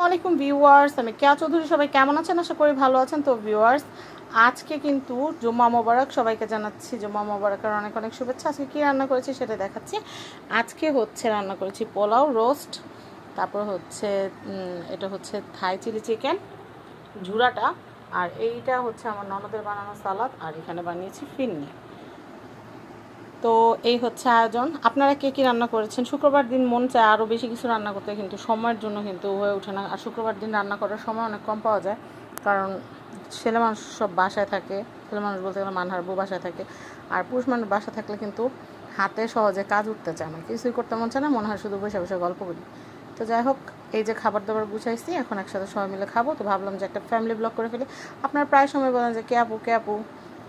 আসসালামাইকুম ভিউয়ার্স, আমি কেয়া চৌধুরী। সবাই কেমন আছেন? আশা করি ভালো আছেন। তো ভিউয়ার্স, আজকে কিন্তু জুম্মা মোবারক, সবাইকে জানাচ্ছি জুম্মা মোবারকের অনেক অনেক শুভেচ্ছা। আজকে কী রান্না করেছি সেটা দেখাচ্ছি। আজকে রান্না করেছি পোলাও, রোস্ট, তারপর এটা হচ্ছে থাই চিলি চিকেন ঝুরাটা, আর এইটা হচ্ছে আমার ননদের বানানো সালাদ, আর এখানে বানিয়েছি ফিরনি। তো এই হচ্ছে আয়োজন। আপনারা কে কী রান্না করেছেন? শুক্রবার দিন মন চায় আরও বেশি কিছু রান্না করতে, কিন্তু সময়ের জন্য কিন্তু হয়ে ওঠে না। আর শুক্রবার দিন রান্না করার সময় অনেক কম পাওয়া যায়, কারণ ছেলে মানুষ সব বাসায় থাকে। ছেলে মানুষ বলতে গেলে মানহার বউ বাসায় থাকে, আর পুরুষ মানুষ বাসা থাকলে কিন্তু হাতে সহজে কাজ উঠতে চায় না, কিছুই করতে মন চায় না, মনে হয় শুধু বসে বসে গল্প করি। তো যাই হোক, এই যে খাবার দাবার গুছাইছি, এখন একসাথে সবাই মিলে খাবো। তো ভাবলাম যে একটা ফ্যামিলি ব্লগ করে ফেলি। আপনারা প্রায় সময় বলেন যে কে আপু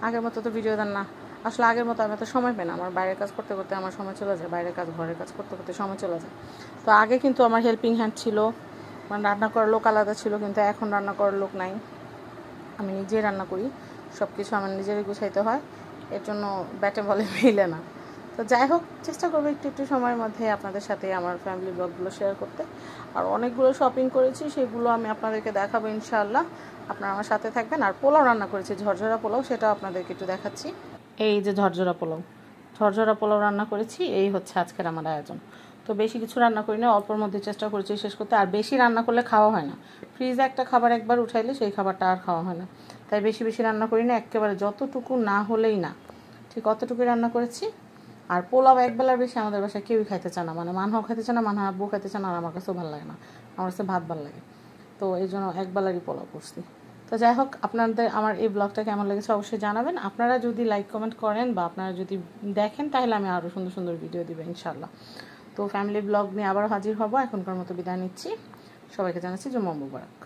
আগের মতো তো ভিডিও দেন না। আসলে আগের মতো আমি তো সময় পাই না, আমার বাইরের কাজ করতে করতে আমার সময় চলে যায়, বাইরের কাজ ঘরের কাজ করতে করতে সময় চলে যায়। তো আগে কিন্তু আমার হেল্পিং হ্যান্ড ছিল, মানে রান্না করার লোক আলাদা ছিল, কিন্তু এখন রান্না করার লোক নাই, আমি নিজেই রান্না করি। সব কিছু আমার নিজেরই গুছাইতে হয়, এর জন্য ব্যাটে বলে মিলে না। তো যাই হোক, চেষ্টা করবো একটু একটু সময়ের মধ্যে আপনাদের সাথে আমার ফ্যামিলি ব্লগগুলো শেয়ার করতে। আর অনেকগুলো শপিং করেছি, সেগুলো আমি আপনাদেরকে দেখাবো ইনশাআল্লাহ। আপনারা আমার সাথে থাকবেন। আর পোলাও রান্না করেছি, ঝরঝরা পোলাও, সেটাও আপনাদেরকে একটু দেখাচ্ছি। এই যে ঝরঝরা পোলাও রান্না করেছি। এই হচ্ছে আজকের আমার আয়োজন। তো বেশি কিছু রান্না করি না, অল্পর মধ্যে চেষ্টা করেছি শেষ করতে। আর বেশি রান্না করলে খাওয়া হয় না, ফ্রিজে একটা খাবার একবার উঠাইলে সেই খাবারটা আর খাওয়া হয় না, তাই বেশি বেশি রান্না করি না, একেবারে যতটুকু না হলেই না, ঠিক অতটুকুই রান্না করেছি। আর পোলাও একবেলার বেশি আমাদের বাসায় কেউই খাইতে চায় না, মানে মানহাও খাইতে চায় না, মানহা আব্বু খাইতে চায় না, আর আমার কাছেও ভালো লাগে না, আমার কাছে ভাত ভালো লাগে। তো এই জন্য একবেলারই পোলাও করছি। তো যাই হোক, আপনাদের আমার এই ব্লগটা কেমন লেগেছে অবশ্যই জানাবেন। আপনারা যদি লাইক কমেন্ট করেন বা আপনারা যদি দেখেন, তাহলে আমি আরও সুন্দর সুন্দর ভিডিও দিব ইনশাআল্লাহ। তো ফ্যামিলি ব্লগ নিয়ে আবার হাজির হব। এখনকার মতো বিদায় নিচ্ছি। সবাইকে জানাচ্ছি জুম্মা মুবারক।